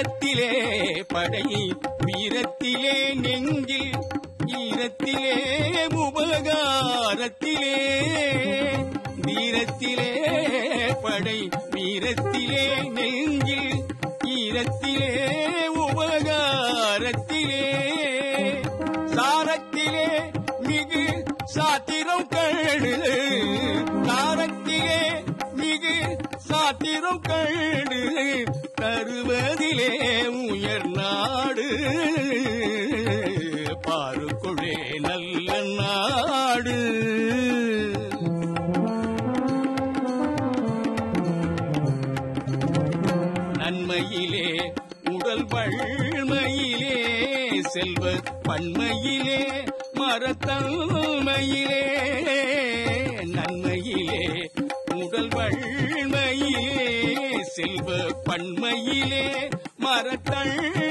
வீரத்திலே படை வீரத்திலே நெஞ்சில் ஈரத்திலே உபகாரத்திலே வீரத்திலே படை வீரத்திலே நெஞ்சில் ஈரத்திலே உபகாரத்திலே சாரத்திலே மிகு சாத்திரம் கண்டு சாரத்திலே மிகு சாத்திரம் கண்டு தருவதிலே உயர் நாடு பாருக்குள்ளே நல்ல நாடு. நன்மையிலே உடல் வள்மையிலே செல்வ பன்மையிலே மரத்தன்மையிலே நன்மையிலே உடல் வள்மையிலே செல்வ பன்மையிலே மரத்தன்மையிலே